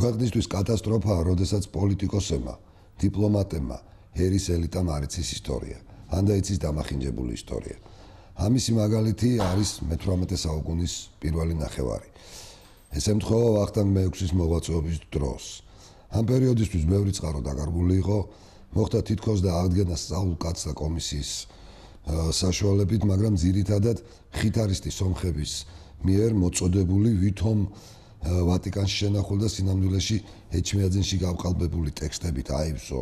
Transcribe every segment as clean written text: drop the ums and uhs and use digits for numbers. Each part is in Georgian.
ქვეყნისთვის კატასტროფაა, როდესაც პოლიტიკოსებმა, დიპლომატებმა, ერის ელიტამ არ იცის ისტორია, ან და იცის დამახინჯებული ისტორია. ამისი მაგალითი არის მე-18 საუკუნის პირველი ნახევარი. ეს ემთხვევა ვახტანგ მე-6-ის მოღვაწეობის დროს. ამ პერიოდისთვის ბევრი წყარო დაკარგული იყო, მოხდა თითქოს და აღდგენა სწავლულ კაცთა კომისიის საშუალებით, მაგრამ ძირითადად ხითარისტი სომხების მიერ მოწოდებული ვითომ ვატიკანში შენახული და სინამდვილეში ეჩმიაძენში გავყალბებული ტექსტებით აივსო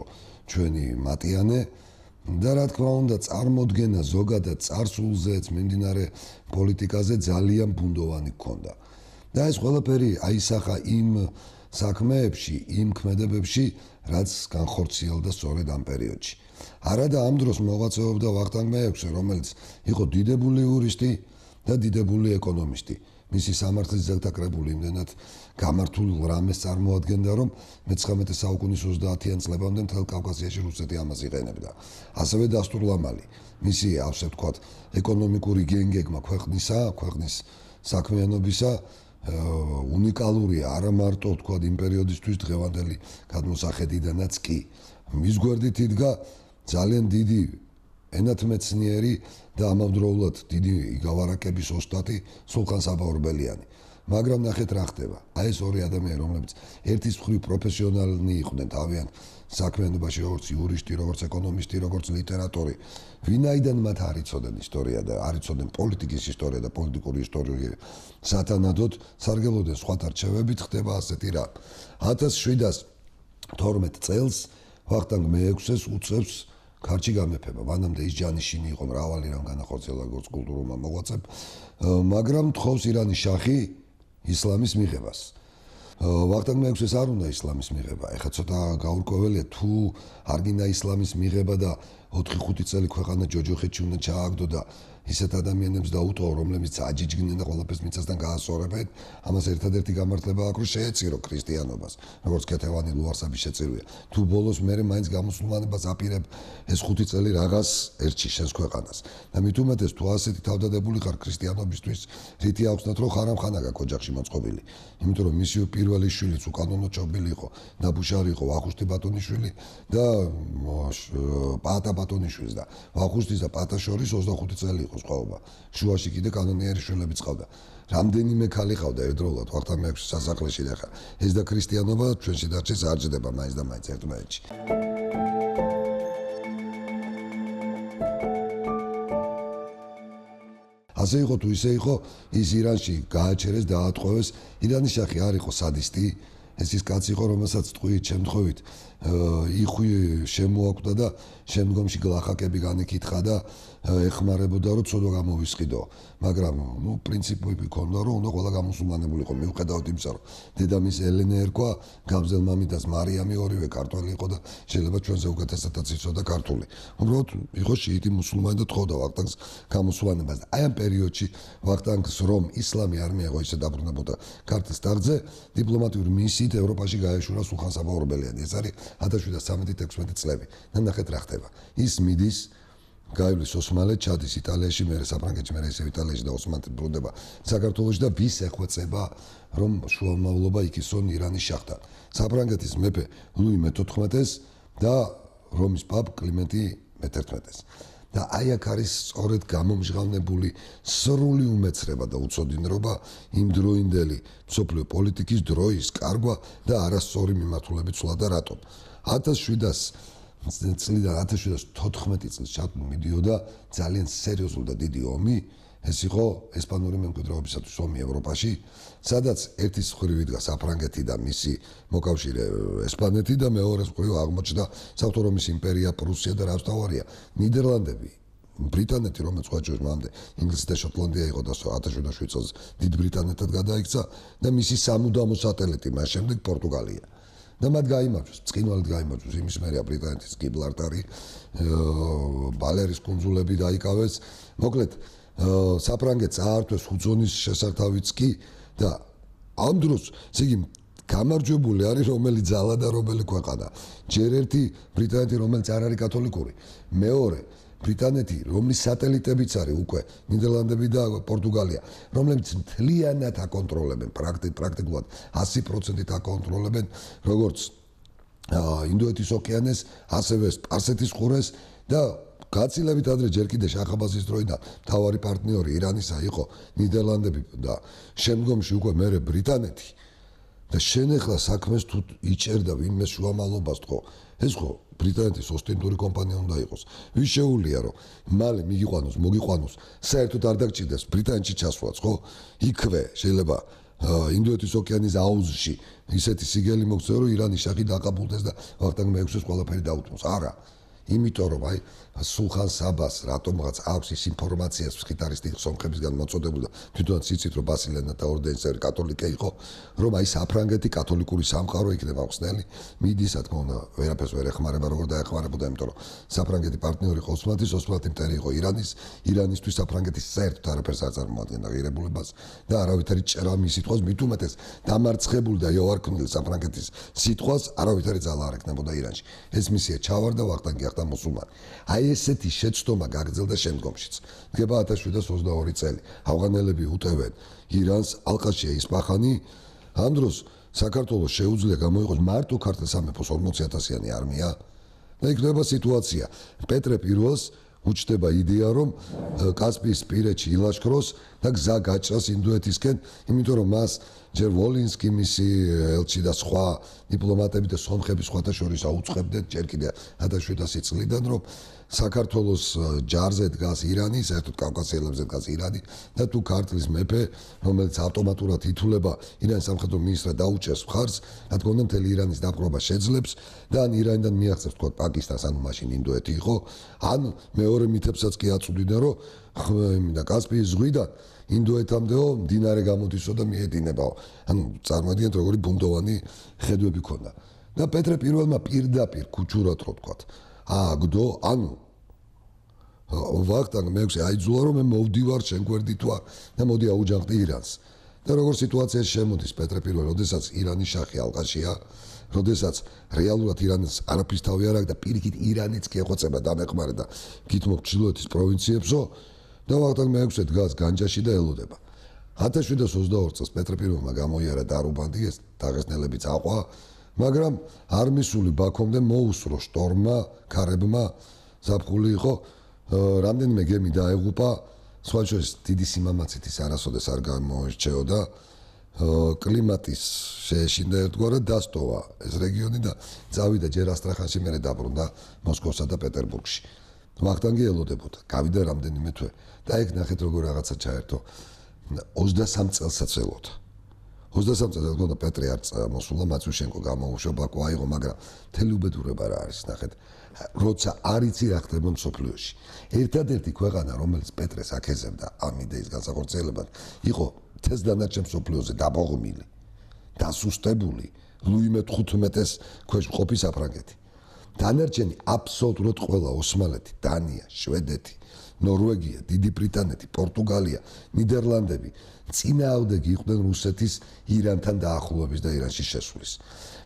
ჩვენი მატიანე და რა თქმა უნდა წარმოდგენა ზოგადად წარსულზეც მიმდინარე პოლიტიკაზე ძალიან ბუნდოვანი გქონდა. და ეს ყველაფერი აისახა იმ საქმეებში, იმ ქმედებებში, რაც განხორციელდა სწორედ ამ პერიოდში. არადა ამ დროს მოღვაწეობდა ვახტანგ მე-6, რომელიც იყო დიდებული იურისტი და დიდებული ეკონომისტი. მისი სამართლის ძეგლთა კრებული იმდენად გამართულ რამეს წარმოადგენდა, რომ მე-19 საუკუნის 30-იან წლებამდე მთელ კავკასიაში რუსეთი ამას იყენებდა. ასევე დასტურლამალი, მისი ასე ვთქვათ, ეკონომიკური გენგეგმა ქვეყნის საქმიანობისა უნიკალურია, არა მარტო ვთქვათ იმ პერიოდისთვის დღევანდელი გადმოსახედიდანაც კი. მის გვერდით იდგა ძალიან დიდი ენათმეცნიერი და ამავდროულად დიდი იგავარაკების ოსტატი სულხან საბა-ორბელიანი. მაგრამ ნახეთ რა ხდება. აი ეს ორი ადამიანი, რომლებიც ერთის მხრივ პროფესიონალნი იყვნენ თავიანთ საქმიანობაში, როგორც იურისტი, როგორც ეკონომისტი, როგორც ლიტერატორი. ვინაიდან მათ არ იცოდნენ ისტორია და არ იცოდნენ პოლიტიკის ისტორია და პოლიტიკური ისტორია სათანადოდ სარგებლობდნენ სხვათა რჩევებით, ხდება ასეთი რა. 1712 წელს ვახტანგ მე-6-ს უწევს ქართლში გამეფება. მანამდე ის ჯანიშინი იყო, მრავალი რამ განახორციელა როგორც კულტურულმა მოღვაწემ, მაგრამ თხოვს ირანის შაჰი ისლამის მიღებას. ვახტანგ მე-6-ს არ უნდა ისლამის მიღება. ეხლა ცოტა გაურკვეველია თუ არ გინდა ისლამის მიღება და 4-5 წელი ქვეყანა ჯოჯოხეთში უნდა ჩააგდო და ისეთ ადამიანებს დაუტყო, რომლებიც აჯიჯგნენ და ყველაფერს მიწასთან გაასწორებენ. ამას ერთადერთი გამართლება აქვს, რომ შეეწირო ქრისტიანობას, როგორც ქეთევანი ლუარსაბის შეწირვია. თუ ბოლოს მერე მაინც გამუსულმანებას აპირებ ეს 5 წელი რაღაც ერთში შენს ქვეყანას. და მით უმეტეს თუ ასეთი თავდადებული ხარ ქრისტიანობისთვის, რითი აღხსნათ, რომ ხარამხანა გაქვს ოჯახში მოწყობილი. იმიტომ რომ მისი პირველი შვილიც უკანონო ჩობილი იყო, ნაბუშარი იყო ვახუშტი ბატონიშვილი და პაატა ბატონიშვილს და ვახუშტის და პაატას შორის 25 წელი იყო სხვაობა. შუაში კიდე კანონიერი შვილები წყავდა. რამდენიმე ქალი ყავდა ერთდროულად ვახტანგ მე-6 სასახლეში და ხა ეს და ქრისტიანობა ჩვენში დარჩეს არ ჯდება მაინც და მაინც ერთმანეთში. ასე იყო თუ ისე იყო, ის ირანში გააჩერეს, დაატყვევეს. ირანის შაჰი არ იყო სადისტი, ეს ის კაცი იყო, რომელსაც ტყვიით შემთხვევით იხვი შემოაკვდა და შემდგომში გლახაკები განეკითხა და ეხმარებოდა, რომ ცოდვა გამოვისყიდო. მაგრამ პრინციპები ქონდა, რომ უნდა ყველა გამუსულმანებულიყო, მიუხედავად იმისა, რომ დედამის ელენე ერქვა, გამზელმამიდას მარიამი ორივე ქართველი იყო და შეიძლება ჩვენზე უკეთესადაც იცოდა ქართული. უბრალოდ იყო შიიტი მუსულმანი და თხოვდა ვახტანგს გამოსულანებას. აი ამ პერიოდში ვახტანგს რომ ისლამი არ მიეღო, ისე დაბრუნებოდა ქართლის ტახტზე, დიპლომატიური მისიით ევროპაში გაეშურა სულხან საბა-ორბელიანი. ეს არის 1713-16 წლები. და ნახეთ რა ხდება. ის მიდის გაივლის ოსმალეთ, ჩადის იტალიაში, მერე საფრანგეთში, მერე ისევ იტალიაში და ოსმალეთში ბრუნდება საქართველოში და ვის ეხვეწება, რომ შუამავლობა იქისონ ირანის შაჰთან. საფრანგეთის მეფე ლუი მე-14-ს და რომის პაპ კლიმენტი მე-11-ს. და აი აქ არის სწორედ გამომჟღავნებული სრული უმეცრება და უცოდინრობა იმ დროინდელი მსოფლიო პოლიტიკის დროის კარგვა და არასწორი მიმართულებით სულა და რატომ 1714 წლის ჩათვლით მიდიოდა ძალიან სერიოზული და დიდი ომი. ეს იყო ესპანური მემკვიდრეობისათვის ომი ევროპაში, სადაც ერთის მხრივ იდგა საფრანგეთი და მისი მოკავშირე ესპანეთი და მეორე მხრივ აღმოჩნდა საღვთო რომის იმპერია, პრუსია და რუსთავარია, ნიდერლანდები, ბრიტანეთი, რომელიც ყოველთვის მანამდე ინგლისი და შოტლანდია იყო და 1707 წელს დიდ ბრიტანეთად გადაიქცა და მისი სამუდამო სატელიტი მას შემდეგ პორტუგალია. და მათ გაიმარჯვეს, წკინვალით გაიმარჯვეს, იმის მერე ბრიტანეთის გიბრალტარი, ბალერის კუნძულები დაიკავეს. მოკლედ საფრანგეთს აართვეს ჰუძონის შესართავიც კი და ამ დროს იგი გამარჯვებული არის რომელი ძალა და რომელი ქვეყანა. ჯერ ერთი ბრიტანეთი, რომელიც არ არის კათოლიკური, მეორე ბრიტანეთი, რომლის სატელიტებიც არის უკვე ნიდერლანდები და პორტუგალია, რომლებიც მთლიანად აკონტროლებენ, პრაქტიკულად 100%-ით აკონტროლებენ როგორც ინდოეთის ოკეანეს, ასევე სპარსეთის ყურეს და გაცილებით ადრე ჯერ კიდე შახ-აბასის დროიდან მთავარი პარტნიორი ირანისა იყო ნიდერლანდები და შემდგომში უკვე მერე ბრიტანეთი და შენ ახლა საქმეს თუ იჭერდა ვინმე შუამავლობას თქო ეს ხო ბრიტანეთის ოსტენტური კომპანია უნდა იყოს ვის შეუულია რომ მალე მოგიყვანოს საერთოდ არ დაგჭირდეს ბრიტანეთში ჩასვლაც ხო იქვე შეიძლება ინდოეთის ოკეანის აუზში ისეთი სიგელი მოგწევ რომ ირანის შაჰი დაყაბულდეს და ვახტანგ მეექვსეს ყველაფერი დაუთმოს არა იმიტომ რომ აი სულხან საბას რატომღაც აქვს ის ინფორმაციას ფსხიტარისტი სომხებისგან მოწოდებული და თვითონ ციცით რომ ბასილენა და ორდენის წევრი კათოლიკე იყო რომ აი საფრანგეთი კათოლიკური სამყარო იქნება ხსნელი მიდის რა თქმა უნდა ვერაფერს ვერ ეხმარება როგორ დაეხმარებოდა იმიტომ რომ საფრანგეთი პარტნიორი იყო ოსმალეთის მტერი იყო ირანისთვის საფრანგეთის საერთოდ არაფერს არ წარმოადგენდა ღირებულებას და არავითარი ჭერა მის სიტყვას მით უმეტეს დამარცხებული და იოვარქმნილი საფრანგეთის სიტყვას არავითარი ძალა არ ექნებოდა ირანში ეს მისია ჩავარდა ვახტანგი ახლა მოსულმანი აი ესეთი შეცდომა გაგრძელდა შემდგომშიც. დგება 1722 წელი. ავღანელები უტევენ ირანს, ალყაშია ისპაჰანი. ამ დროს საქართველოს შეუძლია გამოიყოს მარტო ქართულ სამეფოს 40,000-იანი არმია და იქნება სიტუაცია. პეტრე პირველს უჩნდება იდეა რომ კასპიისპირეთში ილაშქროს და გზა გაჭრას ინდოეთისკენ, იმიტომ რომ მას ჯერ ვოლინსკი მისი ელჩი და სხვა დიპლომატები და სომხები სხვათა შორის აუწყებდნენ ჯერ კიდე 1700 წლიდან რომ საქართველოს ჯარზე დგას ირანი, საერთოდ კავკასიელებზე დგას ირანი და თუ ქართლის მეფე, რომელიც ავტომატურად ითვლება ირანის სამხედრო მინისტრად დაუჭერს მხარს, რა თქმა უნდა მთელი ირანის დაპყრობა შეძლებს და ან ირანიდან მიაღწევს თქო პაკისტანს, ანუ მაშინ ინდოეთი იყო, ან მეორე მითებსაც კი აწვდიდნენ რომ და კასპიის ზღვიდან ინდოეთამდეო მდინარე გამოდისო და მიედინებაო. ანუ წარმოიდგინეთ როგორი ბუნდოვანი ხედვები ქონდა. და პეტრე პირველმა პირდაპირ ქუჩურად რო თქვათ აგდო ანუ ვახტანგ მეექვსე აიძულა რომ მე მოვდივარ შენ გვერდით ვარ და მოდი აუჯანყდი ირანს. და როგორ სიტუაციაში შემოდის პეტრე პირველი, როდესაც ირანის შაჰი ალყაშია, როდესაც რეალურად ირანს არაფრის თავი არ აქვს და პირიქით ირანიც კი ეხვეწება დამეხმარე და გითმობ ჩრდილოეთის პროვინციებსო და ვახტანგ მეექვსე დგას განჯაში და ელოდება. 1722 წელს პეტრე პირველმა გამოიარა დარუბანდი ეს დაღესტნელებიც აყვა, მაგრამ არ მისული ბაქომდე მოუსრო შტორმმა, ქარებმა, ზაფხული იყო, რამდენიმე გემი დაეღუპა, სხვა შორის დიდი სიმამაცით ის არასოდეს არ გამოირჩეოდა, კლიმატის შეეშინდა ერთგვარად დასტოვა ეს რეგიონი და წავიდა ჯერ ასტრახანში, მერე დაბრუნდა მოსკოვსა და პეტერბურგში. ვახტანგი ელოდებოდა, გავიდა რამდენიმე თვე და ეგ ნახეთ როგორ რაღაცა ჩაერთო. 23 წელსაც ელოდა. 23 წელს გონდა პეტრე არ მოსულა, მაცუშენკო გამოუშვა, ბაკუ აიღო, მაგრამ მთელი უბედურება რა არის, ნახეთ. როცა არ იცი რა ხდება მსოფლიოში. ერთადერთი ქვეყანა, რომელიც პეტრეს აკეზებდა ამ იდეის განსახორციელებად, იყო მთელს დანარჩენ მსოფლიოზე დაბოღმილი, დასუსტებული, ლუი მე-15-ის ქვეშ მყოფი საფრანგეთი. დანარჩენი აბსოლუტურად ყველა ოსმალეთი, დანია, შვედეთი, ნორვეგია, დიდი ბრიტანეთი, პორტუგალია, ნიდერლანდები წინააღმდეგი იყვნენ რუსეთის ირანთან დაახლოების და ირანში შესვლის.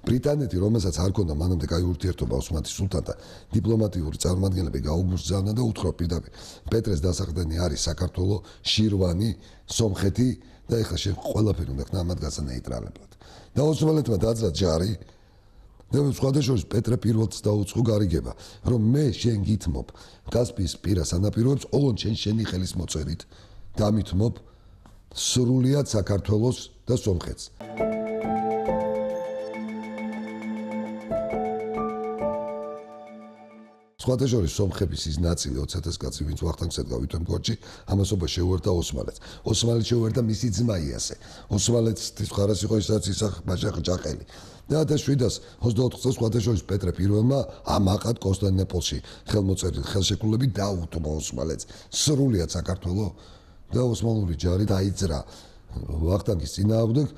ბრიტანეთი, რომელსაც არ ჰქონდა მანამდე კაი ურთიერთობა ოსმალეთის სულთანთან, დიპლომატიური წარმომადგენლები გაუგრძავნა და უთხრა პირდაპირ პეტრეს დასაყრდენი არის საქართველო, შირვანი, სომხეთი და ეხლა შენ ყველაფერი უნდა ქნა ამათ გაცა ნეიტრალებლად. და ოსმალეთმა დაძრა ჯარი და სხვადასხვა პეტრე პირველს დაუწყო გარიგება, რომ მე შენ გითმობ კასპიის პირას ანაპიროებს, ოღონდ შენი ხელის მოწერით დამითმობ სრულიად საქართველოს და სომხეთს. სხვათა შორის სომხების ის ნაწილი 20,000 კაცი, ვინც ვახტანგს ედგა ვითომგორჯი, ამასობა შეუერთდა ოსმალეთს. ოსმალეთს შეუერთდა მისი ძმა იასე. ოსმალეთის მხარეს იყო ისაც ისახ ბაშახ ჯაყელი. და 1724 წელს სხვათა შორის პეტრე პირველმა ამაყად კონსტანტინოპოლში ხელმოწერილი ხელშეკრულებით დაუთმო ოსმალეთს სრულიად საქართველო და ოსმალური ჯარი დაიძრა ვახტანგის წინააღმდეგ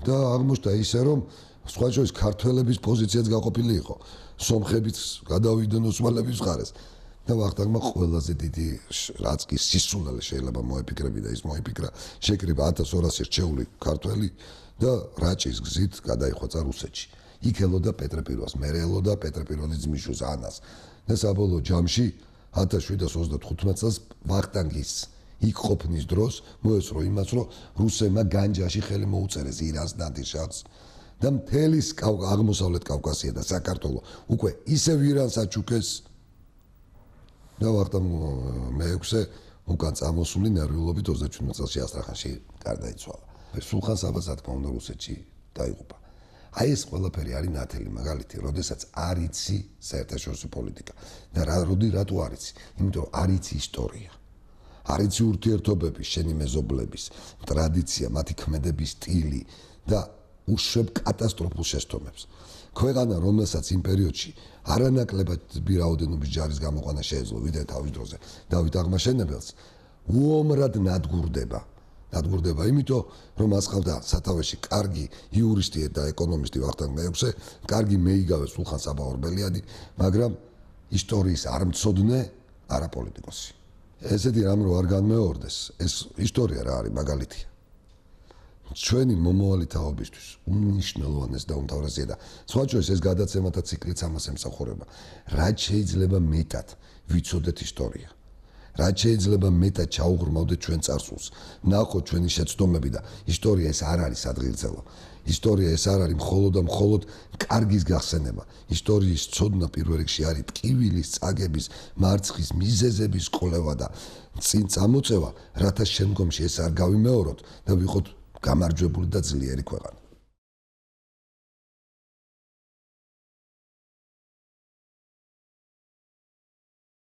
და აღმოჩნდა ისე რომ სხვა შორის ქართველების პოზიციაც გაყოფილი იყო. სომხებიც გადავიდნენ ოსმალების მხარეს და ვახტანგმა ყველაზე დიდი რაც კი სისულელე შეიძლება მოეფიქრებინა ის მოიფიქრა შეკრიბა 1200 რჩეული ქართველი და რაჭის გზით გადაიხვეწა რუსეთში. იქ ელოდა პეტრე პირველს, მერე ელოდა პეტრე პირველის ძმისშვილს ანას და საბოლოო ჯამში 1735 წელს ვახტანგის იქ ყოფნის დროს მოესწრო იმას, რომ რუსებმა განჯაში ხელი მოუწერეს ირანს, ნადირშაჰს და მთელი აღმოსავლეთ კავკასია და საქართველო უკვე ისევ ირანს აჩუქეს და ვახტანგ მე-6 უკან წამოსული ნერვიულობით 37 წელს ასტრახანში გარდაიცვალა. სულხან საბას რა თქმა უნდა რუსეთში დაიღუპა. აი ეს ყველაფერი არის ნათელი მაგალითი, როდესაც არ იცი საერთაშორისო პოლიტიკა და რატო არ იცი? იმიტომ რომ არ იცი ისტორია. არ იცი ურთიერთობების, შენი მეზობლების, ტრადიცია, მათი ქმედების სტილი და უშვებ კატასტროფულ შეცდომებს. ქვეყანა, რომელსაც იმ პერიოდში არანაკლებად რაოდენობის ჯარის გამოყვანა შეეძლო, ვიდრე თავის დროზე დავით აღმაშენებელს, უომრად ნადგურდება. ნადგურდება იმიტომ, რომ მას ყავდა სათავეში კარგი იურისტი და ეკონომისტი ვახტანგ მე-6, კარგი მეიგავე სულხან საბა ორბელიანი, მაგრამ ისტორიის არ მცოდნე, არა პოლიტიკოსი. ესეთი რამ რო არ განმეორდეს, ეს ისტორია რა არის მაგალითია. ჩვენი მომავალი თაობისთვის უმნიშვნელოვანეს და უმთავრესია და სხვა შორის ეს გადაცემათა ციკლიც ამას ემსახურება. რაც შეიძლება მეტად ვიცოდეთ ისტორია. რაც შეიძლება მეტად ჩაუღრმავდეთ ჩვენ წარსულს. ნახოთ ჩვენი შეცდომები და ისტორია ეს არ არის ადგილზელა. ისტორია ეს არ არის მხოლოდ კარგის გახსენება. ისტორიის ცოდნა პირველ რიგში არის ტკივილის, წაგების, მარცხის, მიზეზების კვლევა და წინ წამოწევა, რათა შემდგომში ეს არ გავიმეოროთ და ვიყოთ გამარჯვებული და ძლიერი ქვეყანა.